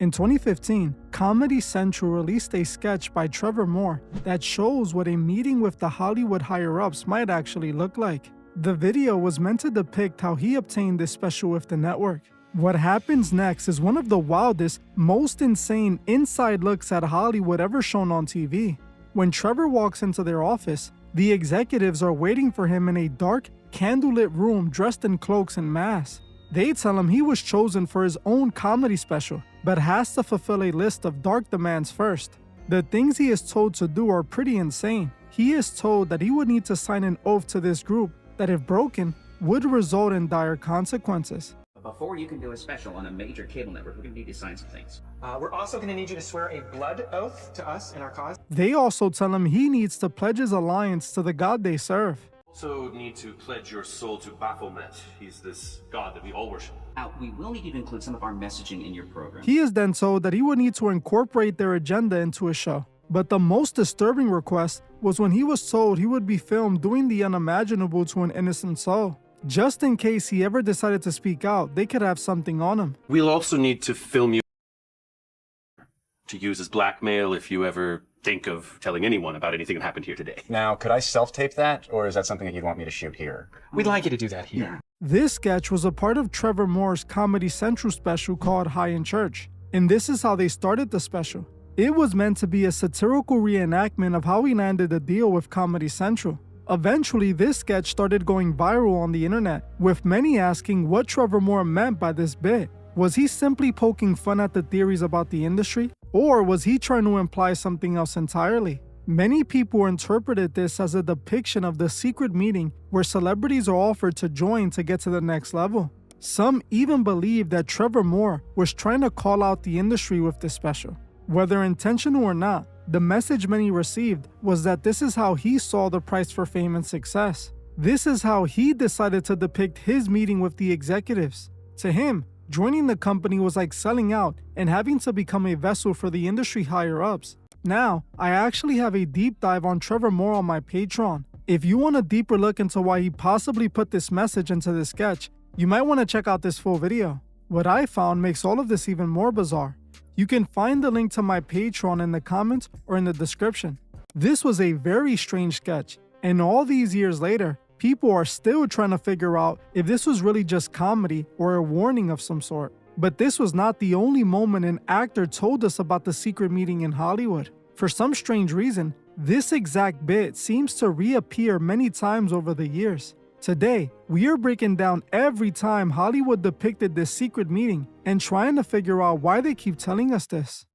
In 2015, Comedy Central released a sketch by Trevor Moore that shows what a meeting with the Hollywood higher-ups might actually look like. The video was meant to depict how he obtained this special with the network. What happens next is one of the wildest, most insane inside looks at Hollywood ever shown on TV. When Trevor walks into their office, the executives are waiting for him in a dark, candlelit room dressed in cloaks and masks. They tell him he was chosen for his own comedy special, but has to fulfill a list of dark demands first. The things he is told to do are pretty insane. He is told that he would need to sign an oath to this group that, if broken, would result in dire consequences. Before you can do a special on a major cable network, we're going to need to sign some things. We're also going to need you to swear a blood oath to us and our cause. They also tell him he needs to pledge his alliance to the God they serve. Also need to pledge your soul to Baphomet. He's this god that we all worship. We will need you to include some of our messaging in your program. He is then told that he would need to incorporate their agenda into his show. But the most disturbing request was when he was told he would be filmed doing the unimaginable to an innocent soul. Just in case he ever decided to speak out, they could have something on him. We'll also need to film you to use as blackmail if you ever think of telling anyone about anything that happened here today. Now, could I self-tape that, or is that something that you'd want me to shoot here? We'd like you to do that here. This sketch was a part of Trevor Moore's Comedy Central special called High in Church, and this is how they started the special. It was meant to be a satirical reenactment of how he landed a deal with Comedy Central. Eventually, this sketch started going viral on the internet, with many asking what Trevor Moore meant by this bit. Was he simply poking fun at the theories about the industry? Or was he trying to imply something else entirely? Many people interpreted this as a depiction of the secret meeting where celebrities are offered to join to get to the next level. Some even believe that Trevor Moore was trying to call out the industry with this special. Whether intentional or not, the message many received was that this is how he saw the price for fame and success. This is how he decided to depict his meeting with the executives. To him, joining the company was like selling out and having to become a vessel for the industry higher-ups. Now, I actually have a deep dive on Trevor Moore on my Patreon. If you want a deeper look into why he possibly put this message into the sketch, you might want to check out this full video. What I found makes all of this even more bizarre. You can find the link to my Patreon in the comments or in the description. This was a very strange sketch, and all these years later, people are still trying to figure out if this was really just comedy or a warning of some sort. But this was not the only moment an actor told us about the secret meeting in Hollywood. For some strange reason, this exact bit seems to reappear many times over the years. Today, we are breaking down every time Hollywood depicted this secret meeting and trying to figure out why they keep telling us this.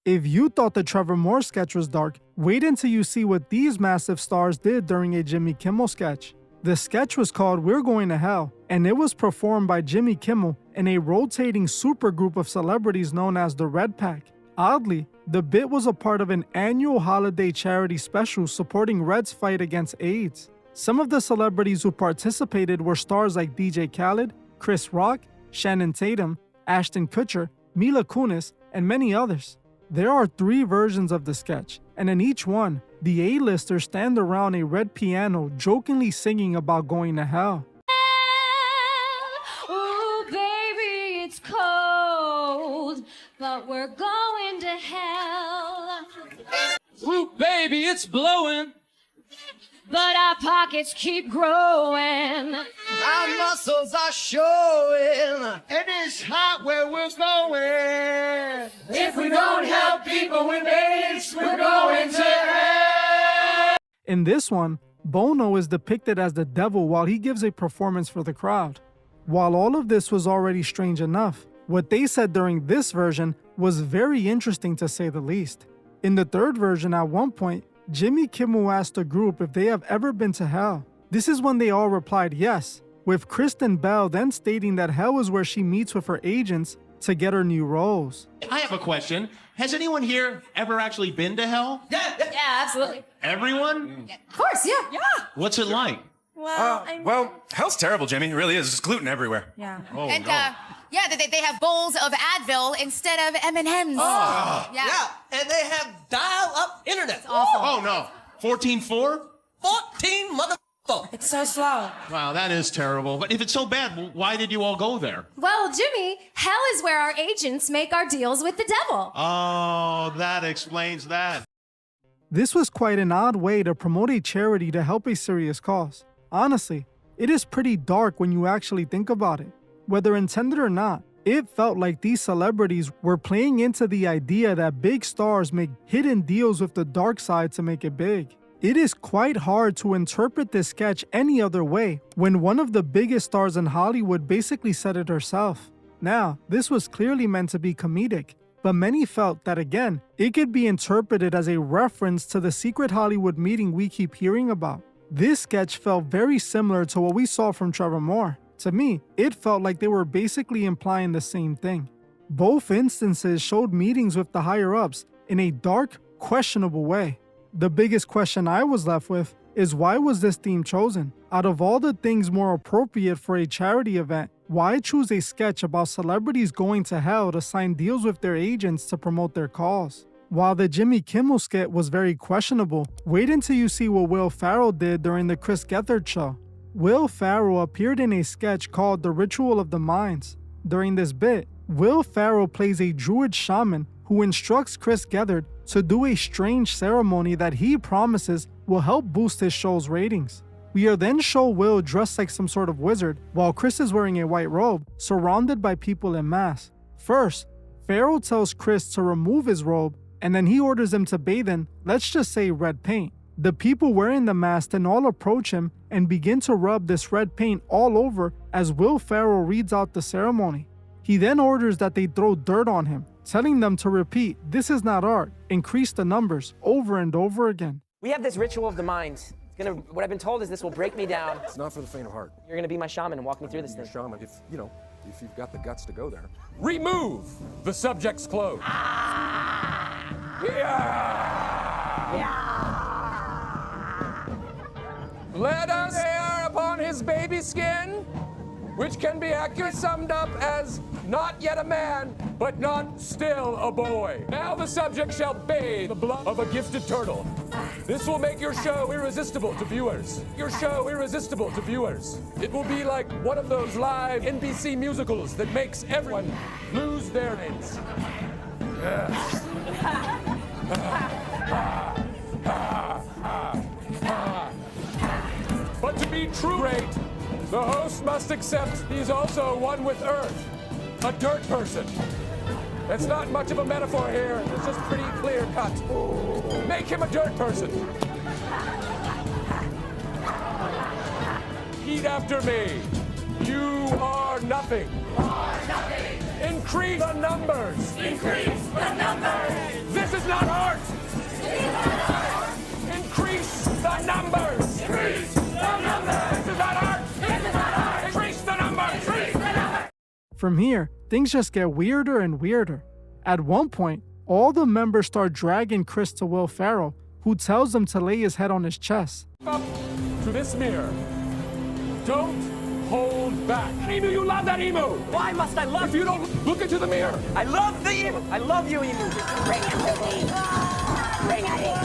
If you thought the Trevor Moore sketch was dark, wait until you see what these massive stars did during a Jimmy Kimmel sketch. The sketch was called We're Going to Hell, and it was performed by Jimmy Kimmel and a rotating supergroup of celebrities known as the Red Pack. Oddly, the bit was a part of an annual holiday charity special supporting Red's fight against AIDS. Some of the celebrities who participated were stars like DJ Khaled, Chris Rock, Shannon Tatum, Ashton Kutcher, Mila Kunis, and many others. There are 3 versions of the sketch, and in each one, the A-listers stand around a red piano jokingly singing about going to hell. Oh, baby, it's cold, but we're going to hell. Ooh, baby, it's blowing, but our pockets keep growing. Our muscles are showing, and it's hot where we're going. If we don't help people with AIDS, we're going to hell. In this one, Bono is depicted as the devil while he gives a performance for the crowd. While all of this was already strange enough, what they said during this version was very interesting to say the least. In the third version, at one point, Jimmy Kimmel asked the group if they have ever been to hell. This is when they all replied yes, with Kristen Bell then stating that hell is where she meets with her agents to get her new roles. I have a question. Has anyone here ever actually been to hell? Yeah, absolutely. Everyone? Of course, yeah. What's it like? Well, hell's terrible, Jimmy. It really is. There's gluten everywhere. Yeah. Oh, And no. yeah, they have bowls of Advil instead of M&Ms. Oh, yeah. and they have dial-up internet. Awful. Oh, no. 14.4? 14 mother It's so slow. Wow, that is terrible. But if it's so bad, why did you all go there? Well, Jimmy, hell is where our agents make our deals with the devil. Oh, that explains that. This was quite an odd way to promote a charity to help a serious cause. Honestly, it is pretty dark when you actually think about it. Whether intended or not, it felt like these celebrities were playing into the idea that big stars make hidden deals with the dark side to make it big. It is quite hard to interpret this sketch any other way when one of the biggest stars in Hollywood basically said it herself. Now, this was clearly meant to be comedic, but many felt that again, it could be interpreted as a reference to the secret Hollywood meeting we keep hearing about. This sketch felt very similar to what we saw from Trevor Moore. To me, it felt like they were basically implying the same thing. Both instances showed meetings with the higher-ups in a dark, questionable way. The biggest question I was left with is why was this theme chosen? Out of all the things more appropriate for a charity event, why choose a sketch about celebrities going to hell to sign deals with their agents to promote their cause? While the Jimmy Kimmel skit was very questionable, wait until you see what Will Ferrell did during the Gethard show. Will Ferrell appeared in a sketch called The Ritual of the Minds. During this bit, Will Ferrell plays a druid shaman who instructs Gethard to do a strange ceremony that he promises will help boost his show's ratings. We are then shown Will dressed like some sort of wizard, while Chris is wearing a white robe, surrounded by people en masse. First, Ferrell tells Chris to remove his robe, and then he orders him to bathe in, let's just say, red paint. The people wearing the mask then all approach him and begin to rub this red paint all over as Will Ferrell reads out the ceremony. He then orders that they throw dirt on him, telling them to repeat, "This is not art," increase the numbers over and over again. We have this ritual of the mind. What I've been told is this will break me down. It's not for the faint of heart. You're gonna be my shaman and walk me through this thing. Shaman, if you've got the guts to go there. Remove the subject's clothes. Let us hair upon his baby skin, which can be accurately summed up as not yet a man, but not still a boy. Now the subject shall bathe the blood of a gifted turtle. This will make your show irresistible to viewers. Your show irresistible to viewers. It will be like one of those live NBC musicals that makes everyone lose their minds. Yes. But to be true great, the host must accept he's also one with Earth, a dirt person. It's not much of a metaphor here, it's just pretty clear cut. Make him a dirt person. Repeat after me. You are nothing. Increase the numbers. Increase the numbers. This is not art. Increase the numbers. Increase the numbers. This is not art. This is not art. Increase the numbers. Increase the numbers. From here, things just get weirder and weirder. At one point, all the members start dragging Chris to Will Ferrell, who tells them to lay his head on his chest. Up to this mirror. Don't hold back. Emu, you love that emu. Why must I love If you don't look into the mirror. I love the emu. I love you, emu. Bring it to me. Bring it.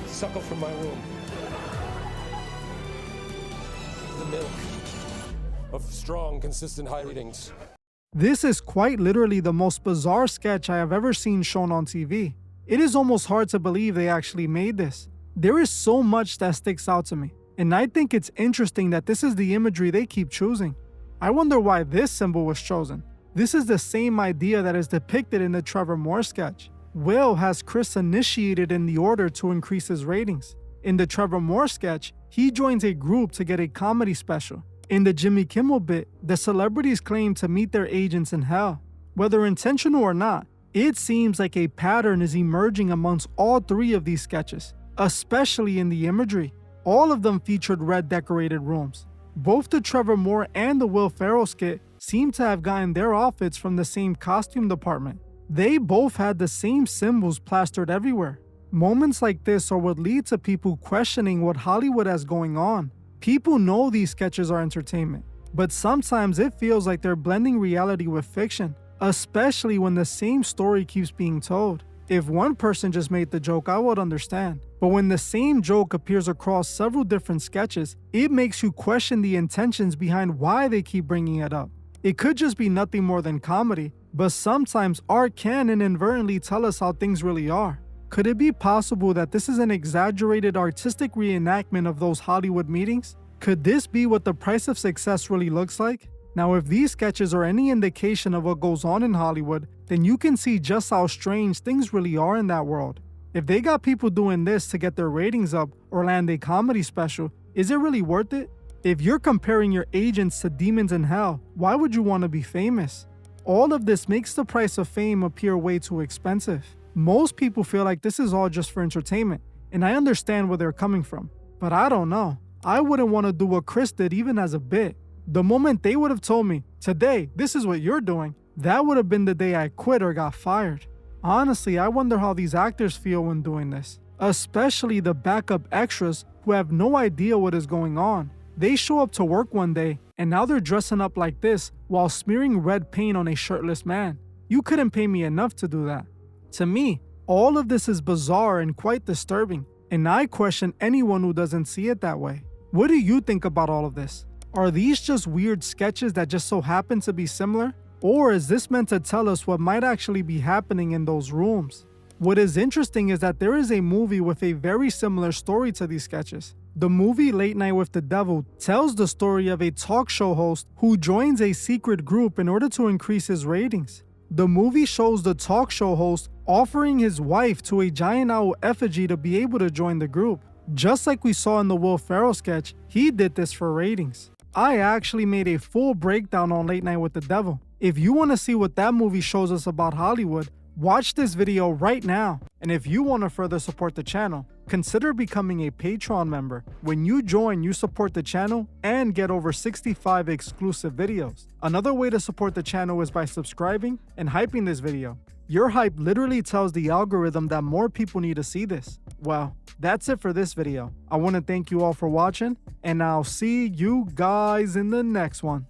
Suckle from my womb. The milk of strong, consistent high readings. This is quite literally the most bizarre sketch I have ever seen shown on TV. It is almost hard to believe they actually made this. There is so much that sticks out to me, and I think it's interesting that this is the imagery they keep choosing. I wonder why this symbol was chosen. This is the same idea that is depicted in the Trevor Moore sketch. Will has Chris initiated in the order to increase his ratings. In the Trevor Moore sketch, he joins a group to get a comedy special. In the Jimmy Kimmel bit, the celebrities claim to meet their agents in hell. Whether intentional or not, it seems like a pattern is emerging amongst all three of these sketches, especially in the imagery. All of them featured red decorated rooms. Both the Trevor Moore and the Will Ferrell skit seem to have gotten their outfits from the same costume department. They both had the same symbols plastered everywhere. Moments like this are what lead to people questioning what Hollywood has going on. People know these sketches are entertainment, but sometimes it feels like they're blending reality with fiction, especially when the same story keeps being told. If one person just made the joke, I would understand. But when the same joke appears across several different sketches, it makes you question the intentions behind why they keep bringing it up. It could just be nothing more than comedy, but sometimes art can inadvertently tell us how things really are. Could it be possible that this is an exaggerated artistic reenactment of those Hollywood meetings? Could this be what the price of success really looks like? Now, if these sketches are any indication of what goes on in Hollywood, then you can see just how strange things really are in that world. If they got people doing this to get their ratings up or land a comedy special, is it really worth it? If you're comparing your agents to demons in hell, why would you want to be famous? All of this makes the price of fame appear way too expensive. Most people feel like this is all just for entertainment, and I understand where they're coming from. But I don't know. I wouldn't want to do what Chris did even as a bit. The moment they would have told me, today, this is what you're doing, that would have been the day I quit or got fired. Honestly, I wonder how these actors feel when doing this. Especially the backup extras who have no idea what is going on. They show up to work one day, and now they're dressing up like this while smearing red paint on a shirtless man. You couldn't pay me enough to do that. To me, all of this is bizarre and quite disturbing, and I question anyone who doesn't see it that way. What do you think about all of this? Are these just weird sketches that just so happen to be similar? Or is this meant to tell us what might actually be happening in those rooms? What is interesting is that there is a movie with a very similar story to these sketches. The movie Late Night with the Devil tells the story of a talk show host who joins a secret group in order to increase his ratings. The movie shows the talk show host offering his wife to a giant owl effigy to be able to join the group. Just like we saw in the Will Ferrell sketch, he did this for ratings. I actually made a full breakdown on Late Night with the Devil. If you want to see what that movie shows us about Hollywood, watch this video right now. And if you want to further support the channel, consider becoming a Patreon member. When you join, you support the channel and get over 65 exclusive videos. Another way to support the channel is by subscribing and hyping this video. Your hype literally tells the algorithm that more people need to see this. Well, that's it for this video. I want to thank you all for watching, and I'll see you guys in the next one.